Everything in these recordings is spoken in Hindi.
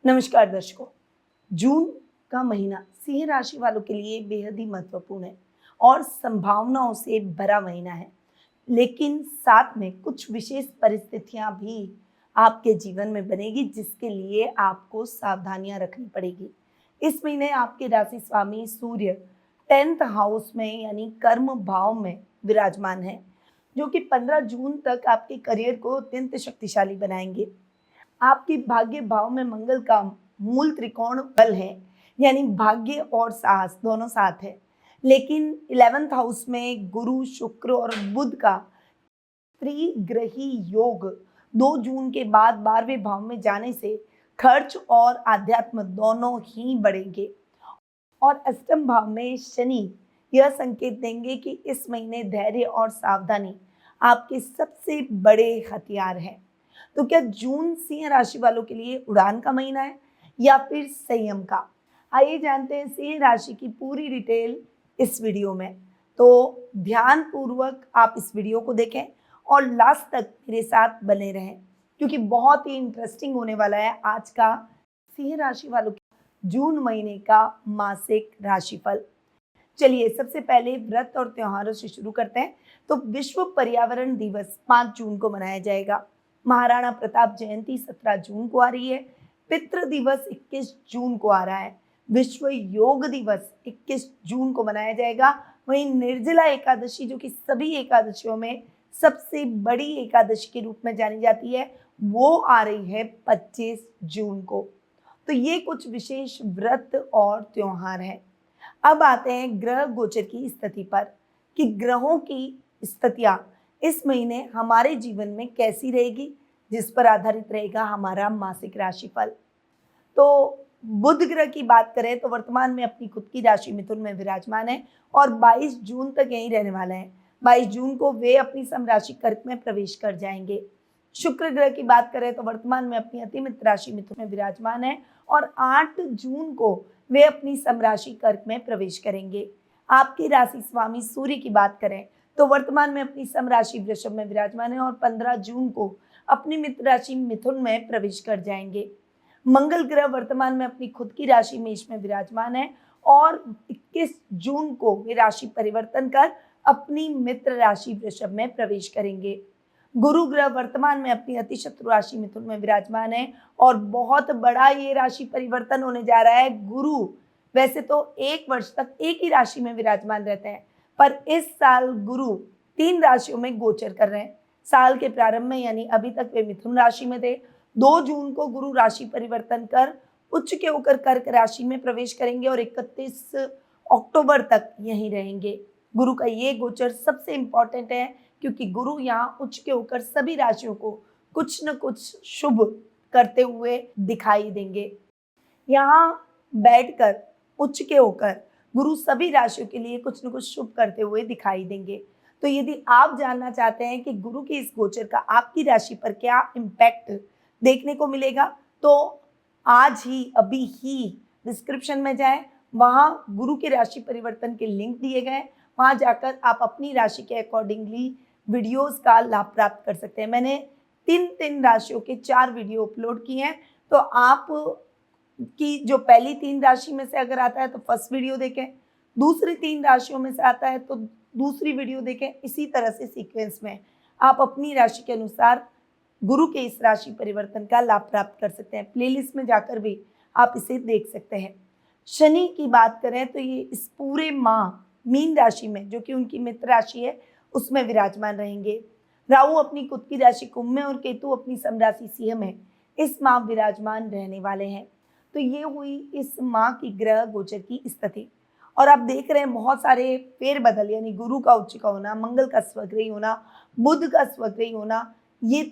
नमस्कार दर्शकों। जून का महीना सिंह राशि वालों के लिए बेहद ही महत्वपूर्ण है और संभावनाओं से भरा महीना है। लेकिन साथ में कुछ विशेष परिस्थितियां भी आपके जीवन में बनेगी, जिसके लिए आपको सावधानियां रखनी पड़ेगी। इस महीने आपके राशि स्वामी सूर्य 10th हाउस में यानी कर्म भाव में विराजमान है, जो कि 15 जून तक आपके करियर को अत्यंत शक्तिशाली बनाएंगे। आपकी भाग्य भाव में मंगल का मूल त्रिकोण बल है, यानी भाग्य और साहस दोनों साथ है। लेकिन 11th हाउस में गुरु शुक्र और बुध का त्रिग्रही योग 2 जून के बाद 12वें भाव में जाने से खर्च और आध्यात्म दोनों ही बढ़ेंगे। और अष्टम भाव में शनि यह संकेत देंगे कि इस महीने धैर्य और सावधानी आपके सबसे बड़े हथियार हैं। तो क्या जून सिंह राशि वालों के लिए उड़ान का महीना है या फिर संयम का? आइए जानते हैं सिंह राशि की पूरी डिटेल इस वीडियो में। तो ध्यान पूर्वक आप इस वीडियो को देखें और लास्ट तक मेरे साथ बने रहें, क्योंकि बहुत ही इंटरेस्टिंग होने वाला है आज का सिंह राशि वालों के जून महीने का मासिक राशिफल। चलिए सबसे पहले व्रत और त्योहारों से शुरू करते हैं। तो विश्व पर्यावरण दिवस 5 जून को मनाया जाएगा। महाराणा प्रताप जयंती 17 जून को आ रही है। पितृ दिवस 21 जून को आ रहा है। विश्व योग दिवस 21 जून को मनाया जाएगा। वहीं निर्जला एकादशी, जो कि सभी एकादशियों में सबसे बड़ी एकादशी के रूप में जानी जाती है, वो आ रही है 25 जून को। तो ये कुछ विशेष व्रत और त्योहार हैं। अब आते हैं ग्रह गोचर की स्थिति पर कि ग्रहों की स्थितियां इस महीने हमारे जीवन में कैसी रहेगी, जिस पर आधारित रहेगा हमारा मासिक राशिफल। तो बुध ग्रह की बात करें तो वर्तमान में अपनी खुद की राशि मिथुन में विराजमान है और 22 जून तक यहीं रहने वाले हैं। 22 जून को वे अपनी समराशि कर्क में प्रवेश कर जाएंगे। शुक्र ग्रह की बात करें तो वर्तमान में अपनी अति मित्र राशि मिथुन में विराजमान है और 8 जून को वे अपनी समराशि कर्क में प्रवेश करेंगे। आपकी राशि स्वामी सूर्य की बात करें तो वर्तमान में अपनी समराशि वृषभ में विराजमान है और 15 जून को अपनी मित्र राशि मिथुन में प्रवेश कर जाएंगे। मंगल ग्रह वर्तमान में अपनी खुद की राशि मेष में विराजमान है और 21 जून को वे राशि परिवर्तन कर अपनी मित्र राशि वृषभ में प्रवेश करेंगे। गुरु ग्रह वर्तमान में अपनी अति शत्रु राशि मिथुन में विराजमान है और बहुत बड़ा ये राशि परिवर्तन होने जा रहा है। गुरु वैसे तो 1 वर्ष तक एक ही राशि में विराजमान रहते हैं, पर इस साल गुरु 3 राशियों में गोचर कर रहे हैं। साल के प्रारंभ में यानी अभी तक वे मिथुन राशि में थे। 2 जून को गुरु राशि परिवर्तन कर उच्च के होकर कर्क राशि में प्रवेश करेंगे और 31 अक्टूबर तक यहीं रहेंगे। गुरु का ये गोचर सबसे इंपॉर्टेंट है, क्योंकि गुरु यहाँ उच्च के होकर सभी राशियों को कुछ न कुछ शुभ करते हुए दिखाई देंगे। यहाँ बैठकर उच्च के होकर गुरु सभी राशियों के लिए कुछ न कुछ शुभ करते हुए दिखाई देंगे। तो यदि आप जानना चाहते हैं कि गुरु के इस गोचर का आपकी राशि पर क्या इम्पैक्ट देखने को मिलेगा, तो आज ही अभी ही डिस्क्रिप्शन में जाएं, वहाँ गुरु के राशि परिवर्तन के लिंक दिए गए, वहाँ जाकर आप अपनी राशि के अकॉर्डिंगली वीडियोस का लाभ प्राप्त कर सकते हैं। मैंने 3 राशियों के 4 वीडियो अपलोड किए हैं, तो आप की जो पहली 3 राशि में से अगर आता है तो फर्स्ट वीडियो देखें, दूसरी 3 राशियों में से आता है तो दूसरी वीडियो देखें। इसी तरह से सीक्वेंस में आप अपनी राशि के अनुसार गुरु के इस राशि परिवर्तन का लाभ प्राप्त कर सकते हैं। प्लेलिस्ट में जाकर भी आप इसे देख सकते हैं। शनि की बात करें तो ये इस पूरे माह मीन राशि में, जो कि उनकी मित्र राशि है, उसमें विराजमान रहेंगे। राहु अपनी खुद की राशि कुंभ में और केतु अपनी समराशि सिंह में इस माह विराजमान रहने वाले हैं। तो ये हुई इस माह की ग्रह गोचर की स्थिति। और आप देख रहे हैं बहुत सारे फेरबदल, यानी गुरु का उच्च का होना, मंगल का स्वग्रही होना, बुध का स्वग्रही होना, ये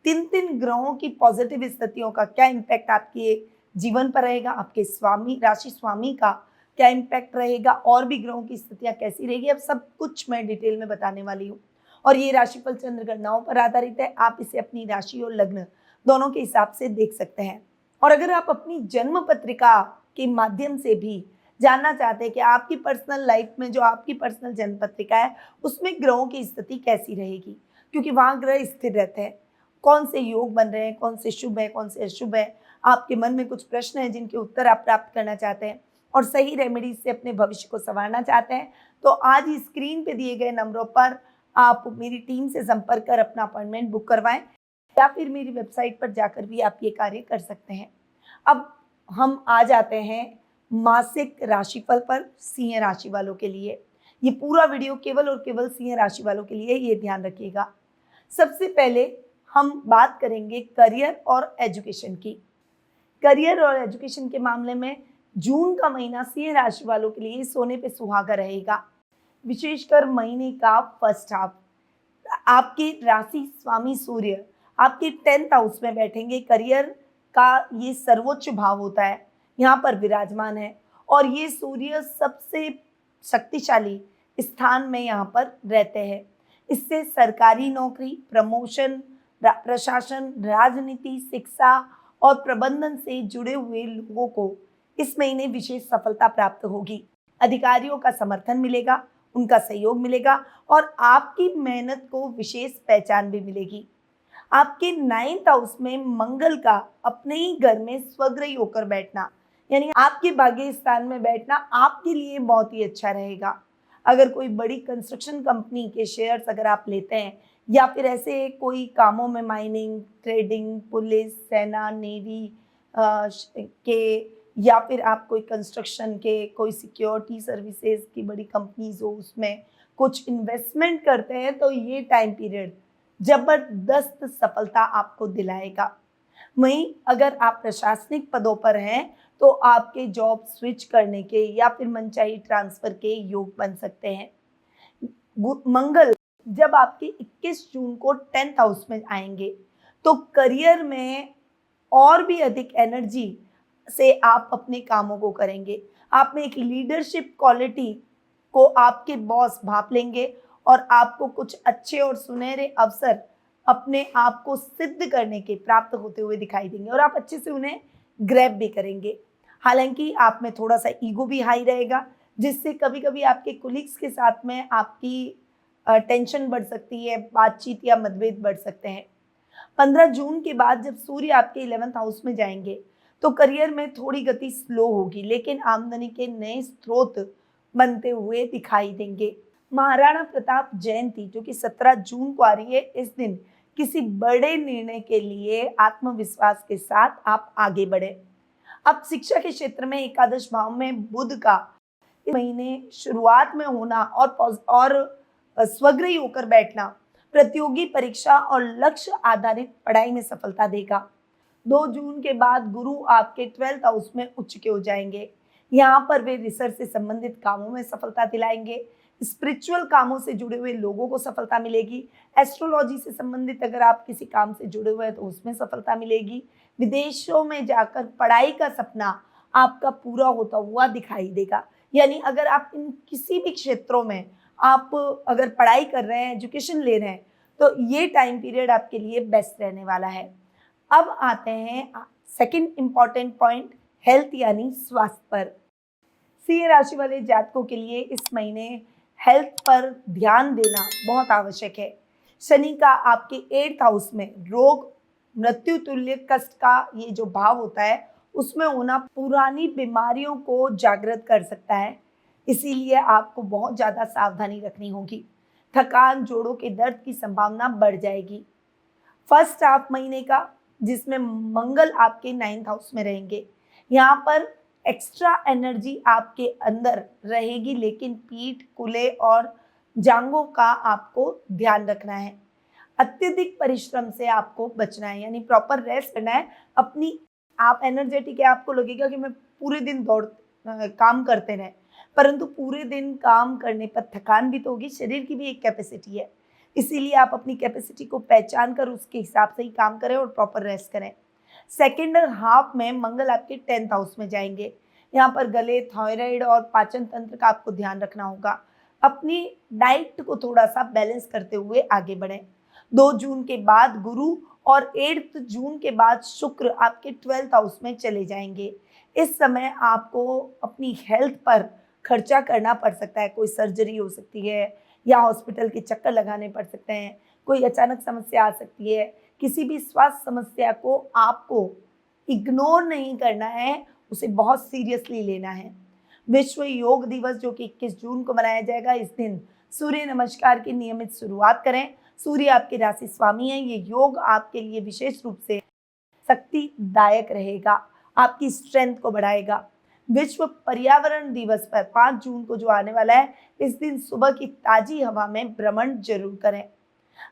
3 ग्रहों की पॉजिटिव स्थितियों का क्या इम्पैक्ट आपके जीवन पर रहेगा, आपके स्वामी राशि स्वामी का क्या इम्पैक्ट रहेगा और भी ग्रहों की स्थितियां कैसी रहेगी, अब सब कुछ मैं डिटेल में बताने वाली हूँ। और ये राशिफल चंद्र गणनाओं पर आधारित है। आप इसे अपनी राशि और लग्न दोनों के हिसाब से देख सकते हैं। और अगर आप अपनी जन्म पत्रिका के माध्यम से भी जानना चाहते हैं कि आपकी पर्सनल लाइफ में जो आपकी पर्सनल जन्म पत्रिका है उसमें ग्रहों की स्थिति कैसी रहेगी, क्योंकि वहाँ ग्रह स्थिर रहते हैं, कौन से योग बन रहे हैं, कौन से शुभ है, कौन से अशुभ है, आपके मन में कुछ प्रश्न हैं जिनके उत्तर आप प्राप्त करना चाहते हैं और सही रेमेडीज से अपने भविष्य को संवारना चाहते हैं, तो आज ही स्क्रीन पे दिए गए नंबरों पर आप मेरी टीम से संपर्क कर अपना अपॉइंटमेंट बुक करवाएं या फिर मेरी वेबसाइट पर जाकर भी आप ये कार्य कर सकते हैं। अब हम आ जाते हैं मासिक राशिफल पर सिंह राशि वालों के लिए। ये पूरा वीडियो केवल और केवल सिंह राशि वालों के लिए, ये ध्यान रखिएगा। सबसे पहले हम बात करेंगे करियर और एजुकेशन की। करियर और एजुकेशन के मामले में जून का महीना सिंह राशि वालों के लिए सोने पे सुहागा रहेगा। विशेषकर महीने का फर्स्ट हाफ आपके राशि स्वामी सूर्य आपके 10th हाउस में बैठेंगे। करियर का ये सर्वोच्च भाव होता है, यहाँ पर विराजमान है और ये सूर्य सबसे शक्तिशाली स्थान में यहाँ पर रहते हैं। इससे सरकारी नौकरी, प्रमोशन, प्रशासन, राजनीति, शिक्षा और प्रबंधन से जुड़े हुए लोगों को इस महीने विशेष सफलता प्राप्त होगी। अधिकारियों का समर्थन मिलेगा, उनका सहयोग मिलेगा और आपकी मेहनत को विशेष पहचान भी मिलेगी। आपके 9th हाउस में मंगल का अपने ही घर में स्वग्रही होकर बैठना, यानी आपके भाग्य स्थान में बैठना आपके लिए बहुत ही अच्छा रहेगा। अगर कोई बड़ी कंस्ट्रक्शन कंपनी के शेयर्स अगर आप लेते हैं या फिर ऐसे कोई कामों में माइनिंग, ट्रेडिंग, पुलिस, सेना, नेवी के, या फिर आप कोई कंस्ट्रक्शन के, कोई सिक्योरिटी सर्विसेज की बड़ी कंपनीज हो, उसमें कुछ इन्वेस्टमेंट करते हैं, तो ये टाइम पीरियड जबरदस्त सफलता आपको दिलाएगा। वहीं अगर आप प्रशासनिक पदों पर हैं तो आपके जॉब स्विच करने के या फिर मनचाही ट्रांसफर के योग बन सकते हैं। मंगल जब आपके 21 जून को 10th हाउस में आएंगे तो करियर में और भी अधिक एनर्जी से आप अपने कामों को करेंगे। आप में एक लीडरशिप क्वालिटी को आपके बॉस भांप लेंगे और आपको कुछ अच्छे और सुनहरे अवसर अपने आप को सिद्ध करने के प्राप्त होते हुए दिखाई देंगे और आप अच्छे से उन्हें ग्रैब भी करेंगे। हालांकि आप में थोड़ा सा ईगो भी हाई रहेगा, जिससे कभी कभी आपके कोलिग्स के साथ में आपकी टेंशन बढ़ सकती है, बातचीत या मतभेद बढ़ सकते हैं। 15 जून के बाद जब सूर्य आपके 11th हाउस में जाएंगे तो करियर में थोड़ी गति स्लो होगी, लेकिन आमदनी के नए स्रोत बनते हुए दिखाई देंगे। महाराणा प्रताप जयंती जो कि 17 जून को आ रही है, इस दिन किसी बड़े निर्णय के लिए आत्मविश्वास के साथ आप आगे बढ़े। अब शिक्षा के क्षेत्र में एकादश भाव में बुध का इस महीने शुरुआत में होना और स्वग्रही होकर बैठना प्रतियोगी परीक्षा और लक्ष्य आधारित पढ़ाई में सफलता देगा। 2 जून के बाद गुरु आपके 12th हाउस में उच्च के हो जाएंगे। यहाँ पर वे रिसर्च से संबंधित कामों में सफलता दिलाएंगे। स्पिरिचुअल कामों से जुड़े हुए लोगों को सफलता मिलेगी। एस्ट्रोलॉजी से संबंधित अगर आप किसी काम से जुड़े हुए हैं तो उसमें सफलता मिलेगी। विदेशों में जाकर पढ़ाई का सपना आपका पूरा होता हुआ दिखाई देगा। यानी अगर आप इन किसी भी क्षेत्रों में आप अगर पढ़ाई कर रहे हैं, एजुकेशन ले रहे हैं, तो ये टाइम पीरियड आपके लिए बेस्ट रहने वाला है। अब आते हैं सेकंड इंपॉर्टेंट पॉइंट, हेल्थ यानी स्वास्थ्य पर। सिंह राशि वाले जातकों के लिए इस महीने हेल्थ पर ध्यान देना बहुत आवश्यक है। शनि का आपके 8th हाउस में रोग, मृत्यु तुल्य कष्ट का ये जो भाव होता है उसमें होना पुरानी बीमारियों को जागृत कर सकता है, इसीलिए आपको बहुत ज़्यादा सावधानी रखनी होगी। थकान, जोड़ों के दर्द की संभावना बढ़ जाएगी। फर्स्ट हाफ महीने का जिसमें मंगल आपके 9th हाउस में रहेंगे, यहाँ पर एक्स्ट्रा एनर्जी आपके अंदर रहेगी, लेकिन पीठ, कूल्हे और जांघों का आपको ध्यान रखना है। अत्यधिक परिश्रम से आपको बचना है, यानी प्रॉपर रेस्ट करना है। अपनी आप एनर्जेटिक है, आपको लगेगा कि मैं पूरे दिन काम करते रहे, परंतु पूरे दिन काम करने पर थकान भी तो होगी। शरीर की भी एक कैपेसिटी है, इसीलिए आप अपनी कैपेसिटी को पहचान कर उसके हिसाब से ही काम करें और प्रॉपर रेस्ट करें। सेकेंड हाफ में मंगल आपके 10th हाउस में जाएंगे। यहाँ पर गले, थायराइड और पाचन तंत्र का आपको ध्यान रखना होगा। अपनी डाइट को थोड़ा सा बैलेंस करते हुए आगे बढ़ें। 2 जून के बाद गुरु और 8 जून के बाद शुक्र आपके 12th हाउस में चले जाएंगे। इस समय आपको अपनी हेल्थ पर खर्चा करना पड़ सकता है। कोई सर्जरी हो सकती है या हॉस्पिटल के चक्कर लगाने पड़ सकते हैं, कोई अचानक समस्या आ सकती है। किसी भी स्वास्थ्य समस्या को आपको इग्नोर नहीं करना है, उसे बहुत सीरियसली लेना है। विश्व योग दिवस जो कि 21 जून को मनाया जाएगा, इस दिन सूर्य नमस्कार की नियमित शुरुआत करें। सूर्य आपके राशि स्वामी है, ये योग आपके लिए विशेष रूप से शक्तिदायक रहेगा, आपकी स्ट्रेंथ को बढ़ाएगा। विश्व पर्यावरण दिवस पर 5 जून को जो आने वाला है, इस दिन सुबह की ताजी हवा में भ्रमण जरूर करें।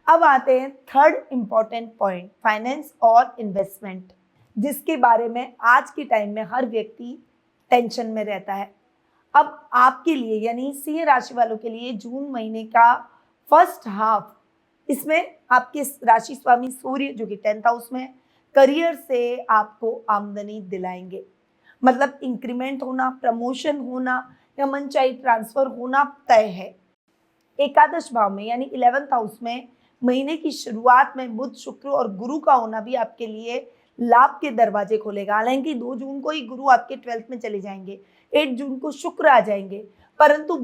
अब आते हैं थर्ड इंपॉर्टेंट पॉइंट, फाइनेंस और इन्वेस्टमेंट, जिसके बारे में आज के टाइम में हर व्यक्ति टेंशन में रहता है। अब आपके लिए यानी सिंह राशि वालों के लिए जून महीने का फर्स्ट हाफ, इसमें आपके राशि स्वामी सूर्य जो कि 10th हाउस में करियर से आपको आमदनी दिलाएंगे। मतलब इंक्रीमेंट होना, प्रमोशन होना या मनचाही ट्रांसफर होना तय है। एकादश भाव में यानी 11th हाउस में महीने की शुरुआत में बुध, शुक्र और गुरु का होना भी आपके लिए लाभ के दरवाजे खोलेगा। हालांकि 2 जून को ही गुरु आपके 12th में चले जाएंगे, 8 जून को शुक्र आ जाएंगे, परंतु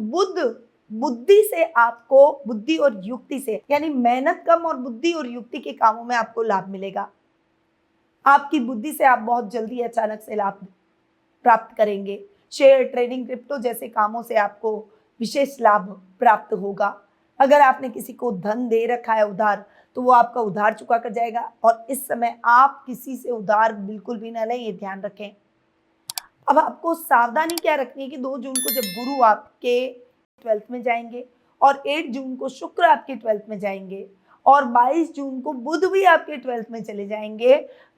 बुद्धि से आपको, बुद्धि और युक्ति से, यानी मेहनत कम और बुद्धि और युक्ति के कामों में आपको लाभ मिलेगा। आपकी बुद्धि से आप बहुत जल्दी अचानक से लाभ प्राप्त करेंगे। शेयर ट्रेडिंग, क्रिप्टो जैसे कामों से आपको विशेष लाभ प्राप्त होगा। अगर आपने किसी को धन दे रखा है उधार, तो वो आपका उधार चुका कर जाएगा। और इस समय आप किसी से उधार बिल्कुल भी ना लें, ये ध्यान रखें। अब आपको सावधानी क्या रखनी है कि 2 जून को जब गुरु आपके 12th में जाएंगे और 8 जून को शुक्र आपके 12th में जाएंगे और 22 जून को बुध भी आपके 12th में चले जाएंगे,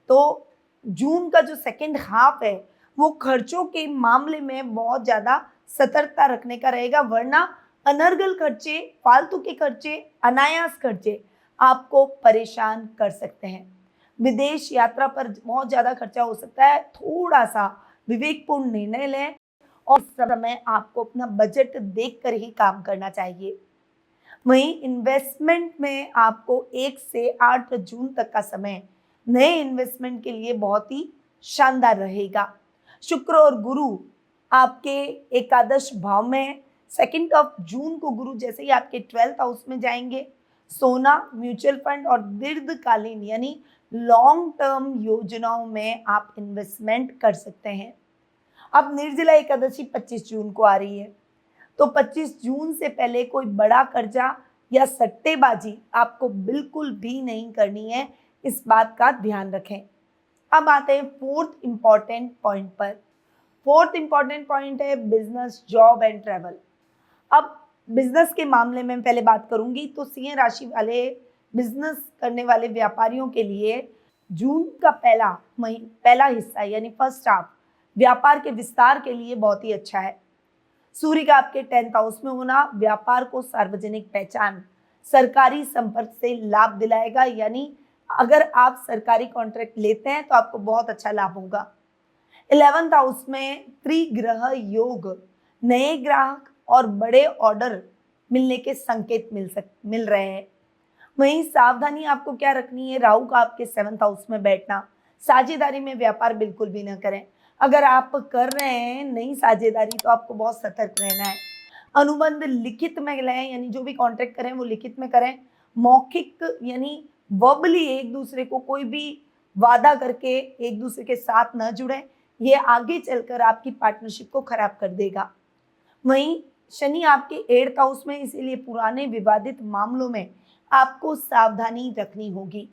तो जून का जो सेकेंड हाफ है वो खर्चों के मामले में बहुत ज़्यादा सतर्कता रखने का रहेगा, वरना अनर्गल खर्चे, फालतू के खर्चे, अनायास खर्चे आपको परेशान कर सकते हैं। विदेश यात्रा पर बहुत ज़्यादा खर्चा हो सकता है। थोड़ा सा विवेकपूर्ण निर्णय लें और इस समय आपको अपना बजट देखकर ही काम करना चाहिए। वहीं इन्वेस्टमेंट में आपको 1 से 8 जून तक का समय नए इन्वेस्टमेंट के लिए बहुत ही शानदार रहेगा। शुक्र और गुरु आपके एकादश भाव में, 2 जून को गुरु जैसे ही आपके 12th हाउस में जाएंगे, सोना, म्यूचुअल फंड और दीर्घकालीन यानी लॉन्ग टर्म योजनाओं में आप इन्वेस्टमेंट कर सकते हैं। अब निर्जला एकादशी 25 जून को आ रही है, तो 25 जून से पहले कोई बड़ा कर्जा या सट्टेबाजी आपको बिल्कुल भी नहीं करनी है, इस बात का ध्यान रखें। अब आते हैं फोर्थ इंपॉर्टेंट पॉइंट पर। फोर्थ इंपॉर्टेंट पॉइंट है बिजनेस, जॉब एंड ट्रैवल। अब बिजनेस के मामले में पहले बात करूंगी, तो सिंह राशि वाले बिजनेस करने वाले व्यापारियों के लिए जून का पहला हिस्सा यानी फर्स्ट हाफ व्यापार के विस्तार के लिए बहुत ही अच्छा है। सूर्य का आपके 10th हाउस में होना व्यापार को सार्वजनिक पहचान, सरकारी संपर्क से लाभ दिलाएगा। यानी अगर आप सरकारी कॉन्ट्रैक्ट लेते हैं तो आपको बहुत अच्छा लाभ होगा। 11th हाउस में त्रिग्रह योग, नए ग्राहक और बड़े ऑर्डर मिलने के संकेत मिल रहे हैं। वहीं सावधानी आपको क्या रखनी है, राहु का आपके 7th हाउस में बैठना। साझेदारी में व्यापार बिल्कुल भी न करें। अगर आप कर रहे हैं नई साझेदारी तो आपको बहुत सतर्क रहना है। अनुबंध लिखित में लें, यानी जो भी कॉन्ट्रैक्ट करें वो लिखित में करें। मौखिक यानी वर्बली एक दूसरे को कोई भी वादा करके एक दूसरे के साथ न जुड़े, ये आगे चलकर आपकी पार्टनरशिप को खराब कर देगा। वहीं शनि आपके 8th हाउस में, इसीलिए पुराने विवादित मामलों में आपको सावधानी रखनी होगी।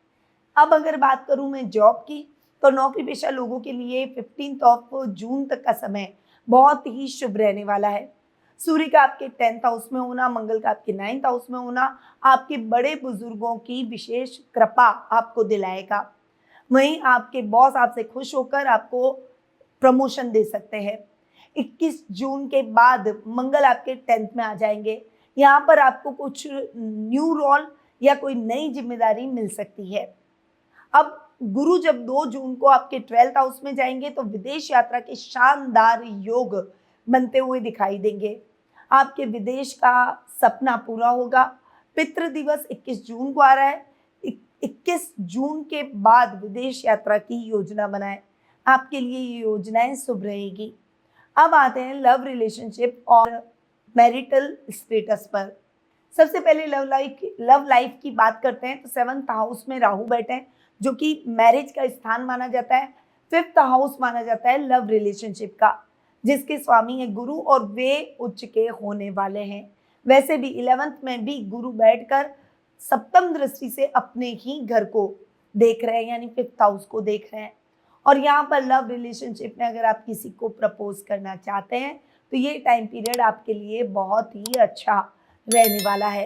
अब अगर बात करूं मैं जॉब की, तो नौकरी पेशा लोगों के लिए 15 जून तक का समय बहुत ही शुभ रहने वाला है। सूर्य का आपके 10th हाउस में होना, मंगल का आपके 9th हाउस में होना आपके बड़े बुजुर्गों की विशेष कृपा आपको दिलाएगा। वहीं आपके बॉस आपसे खुश होकर आपको प्रमोशन दे सकते हैं। 21 जून के बाद मंगल आपके 10th में आ जाएंगे। यहाँ पर आपको कुछ न्यू रोल या कोई नई जिम्मेदारी मिल सकती है। अब गुरु जब 2 जून को आपके 12th हाउस में जाएंगे तो विदेश यात्रा के शानदार योग बनते हुए दिखाई देंगे। आपके विदेश का सपना पूरा होगा। पितृ दिवस 21 जून को आ रहा है। 21 जून के बाद विदेश यात्रा की योजना बनाएं, आपके लिए ये योजनाएं शुभ रहेगी। अब आते हैं लव रिलेशनशिप और मैरिटल स्टेटस पर। सबसे पहले लव लाइफ की बात करते हैं, तो 7th हाउस में राहु बैठे हैं, जो कि मैरिज का स्थान माना जाता है। 5th हाउस माना जाता है लव रिलेशनशिप का, जिसके स्वामी है गुरु और वे उच्च के होने वाले हैं। वैसे भी 11th में भी गुरु बैठकर सप्तम दृष्टि से अपने ही घर को देख रहे हैं, यानी 5th हाउस को देख रहे हैं। और यहाँ पर लव रिलेशनशिप में अगर आप किसी को प्रपोज करना चाहते हैं तो ये टाइम पीरियड आपके लिए बहुत ही अच्छा रहने वाला है।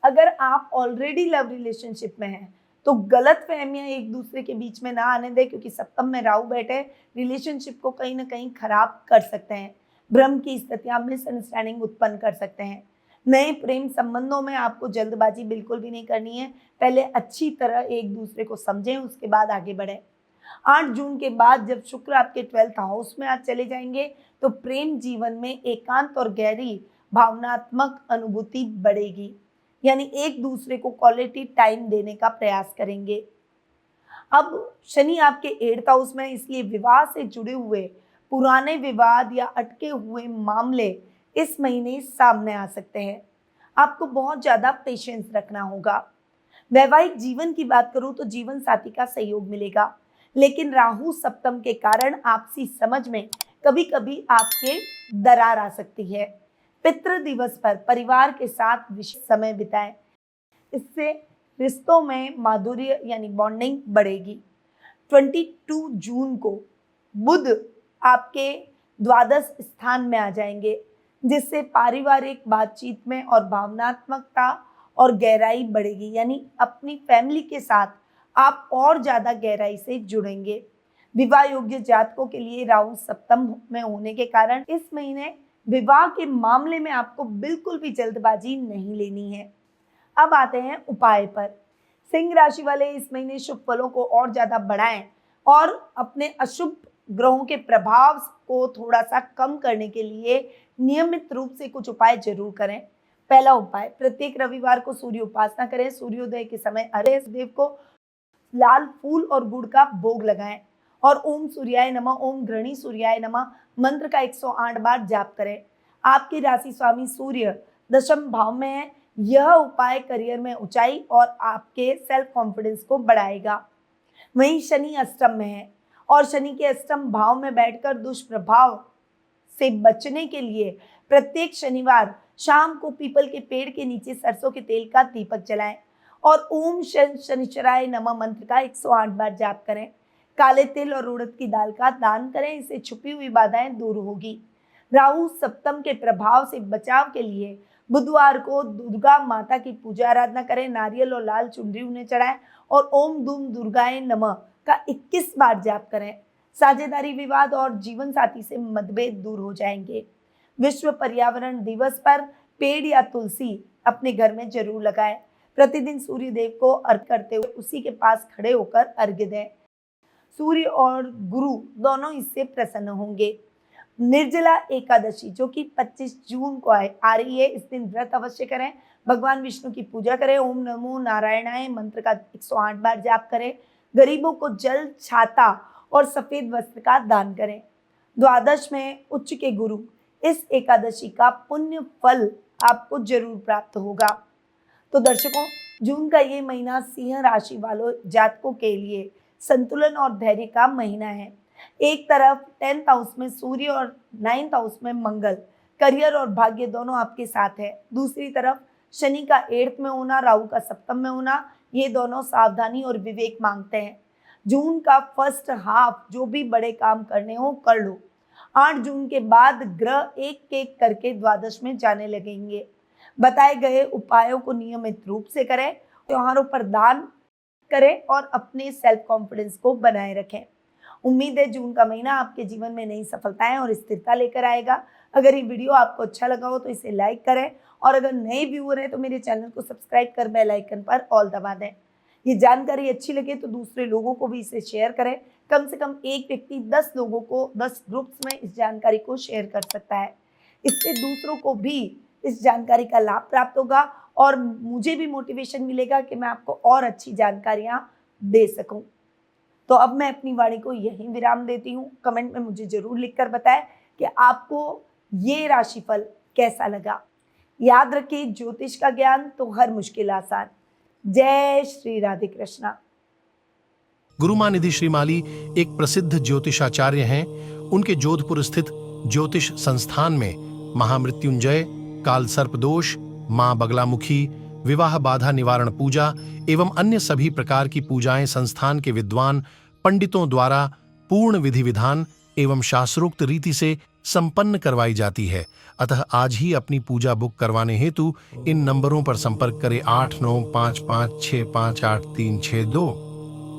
अगर आप ऑलरेडी लव रिलेशनशिप में हैं तो गलत फहमियां एक दूसरे के बीच में ना आने दें, क्योंकि सप्तम में राहु बैठे रिलेशनशिप को कहीं ना कहीं खराब कर सकते हैं। भ्रम की स्थितियां, मिसअंडरस्टैंडिंग उत्पन्न कर सकते हैं। नए प्रेम संबंधों में आपको जल्दबाजी बिल्कुल भी नहीं करनी है। पहले अच्छी तरह एक दूसरे को समझें, उसके बाद आगे बढ़ें। 8 जून के बाद जब शुक्र आपके 12th हाउस में आज चले जाएंगे तो प्रेम जीवन में एकांत और गहरी भावनात्मक अनुभूति बढ़ेगी, यानी एक दूसरे को क्वालिटी टाइम देने का प्रयास करेंगे। अब शनि आपके 8th हाउस में, इसलिए विवाह से जुड़े हुए पुराने विवाद या अटके हुए मामले इस महीने सामने आ सकते हैं। आपको बहुत ज्यादा पेशेंस रखना होगा। वैवाहिक जीवन की बात करूं तो जीवन साथी का सहयोग मिलेगा, लेकिन राहु सप्तम के कारण आपसी समझ में कभी कभी आपके दरार आ सकती है। पितृ दिवस पर परिवार के साथ विशेष समय बिताएं, इससे रिश्तों में माधुर्य यानी बॉन्डिंग बढ़ेगी। 22 जून को बुध आपके द्वादश स्थान में आ जाएंगे, जिससे पारिवारिक बातचीत में और भावनात्मकता और गहराई बढ़ेगी, यानी अपनी फैमिली के साथ आप और ज्यादा गहराई से जुड़ेंगे। विवाह योग्य जातकों के लिए राहु सप्तम में होने के कारण इस महीने विवाह के मामले में आपको बिल्कुल भी जल्दबाजी नहीं लेनी है। अब आते हैं उपाय पर। सिंह राशि वाले इस महीने शुभ फलों को और ज्यादा बढ़ाएं और अपने अशुभ ग्रहों के प्रभाव को थोड़ा सा कम करने के लिए नियमित रूप से कुछ उपाय जरूर करें। पहला उपाय, प्रत्येक रविवार को सूर्य उपासना करें। सूर्योदय के समय अर्घ्य देव को लाल फूल और गुड़ का भोग लगाएं और ओम सूर्याय नमः, ओम घृणी सूर्याय नमः मंत्र का 108 बार जाप करें। आपकी राशि स्वामी सूर्य दशम भाव में है। यह उपाय करियर में ऊंचाई और आपके सेल्फ कॉन्फिडेंस को बढ़ाएगा। वहीं शनि अष्टम में है और शनि के अष्टम भाव में बैठकर दुष्प्रभाव से बचने के लिए प्रत्येक शनिवार शाम को पीपल के पेड़ के नीचे सरसों के तेल का दीपक जलाएं और ओम शनिश्चराय नमः मंत्र का 108 बार जाप करें। काले तिल और उड़द की दाल का दान करें, इससे छुपी हुई बाधाएं दूर होगी। राहु सप्तम के प्रभाव से बचाव के लिए बुधवार को दुर्गा माता की पूजा आराधना करें, नारियल और लाल चुनरी उन्हें चढ़ाएं और ओम दूम दुर्गाए नमः का 21 बार जाप करें। साझेदारी विवाद और जीवन साथी से मतभेद दूर हो जाएंगे। विश्व पर्यावरण दिवस पर पेड़ या तुलसी अपने घर में जरूर लगाएं। प्रतिदिन सूर्य देव को अर्घ्य करते हुए उसी के पास खड़े होकर अर्घ्य दें। सूर्य और गुरु दोनों इससे प्रसन्न होंगे। निर्जला एकादशी जो कि 25 जून को आ रही है, इस दिन व्रत अवश्य करें। भगवान विष्णु की पूजा करें, ओम नमो नारायणाय मंत्र का 108 बार जाप करें। गरीबों को जल, छाता और सफेद वस्त्र का दान करें। द्वादश में उच्च के गुरु, इस एकादशी का पुण्य फल आपको जरूर प्राप्त होगा। तो दर्शकों, जून का ये महीना सिंह राशि वालों जातकों के लिए संतुलन और धैर्य का महीना है। एक तरफ 10th हाउस में सूर्य और 9th हाउस में मंगल, करियर और भाग्य दोनों आपके साथ है। दूसरी तरफ शनि का 8th में होना, राहु का सप्तम में होना, ये दोनों सावधानी और विवेक मांगते हैं। जून का फर्स्ट हाफ जो भी बड़े काम करने हो कर लो। 8 जून के बाद ग्रह एक एक करके द्वादश में जाने लगेंगे। बताए गए उपायों को नियमित रूप से करें, त्योहारों पर दान करें और अपने सेल्फ कॉन्फिडेंस को बनाए रखें। उम्मीद है जून का महीना आपके जीवन में नई सफलताएं और स्थिरता लेकर आएगा। अगर ये वीडियो आपको अच्छा लगा हो तो इसे लाइक करें और अगर नए व्यूअर हैं तो मेरे चैनल को सब्सक्राइब कर बेल आइकन पर ऑल दबा दें। ये जानकारी अच्छी लगे तो दूसरे लोगों को भी इसे शेयर करें। कम से कम एक व्यक्ति 10 लोगों को 10 ग्रुप्स में इस जानकारी को शेयर कर सकता है। इससे दूसरों को भी इस जानकारी का लाभ प्राप्त होगा और मुझे भी मोटिवेशन मिलेगा कि मैं आपको और अच्छी जानकारियां दे सकूं। तो अब मैं अपनी वाणी को यहीं विराम देती हूँ। कमेंट में मुझे जरूर लिखकर बताएं कि आपको ये राशिफल कैसा लगा। याद रखिए, ज्योतिष का ज्ञान तो हर मुश्किल आसान। जय श्री राधे कृष्णा। गुरुमानिधि श्रीमाली एक प्रसिद्ध ज्योतिषाचार्य हैं। उनके जोधपुर स्थित ज्योतिष संस्थान में महामृत्युंजय, काल सर्प दोष, मां बगलामुखी, विवाह बाधा निवारण पूजा एवं अन्य सभी प्रकार की पूजाएं संस्थान के विद्वान पंडितों द्वारा पूर्ण विधि विधान एवं शास्त्रोक्त रीति से संपन्न करवाई जाती है। अतः आज ही अपनी पूजा बुक करवाने हेतु इन नंबरों पर संपर्क करें 8955658362।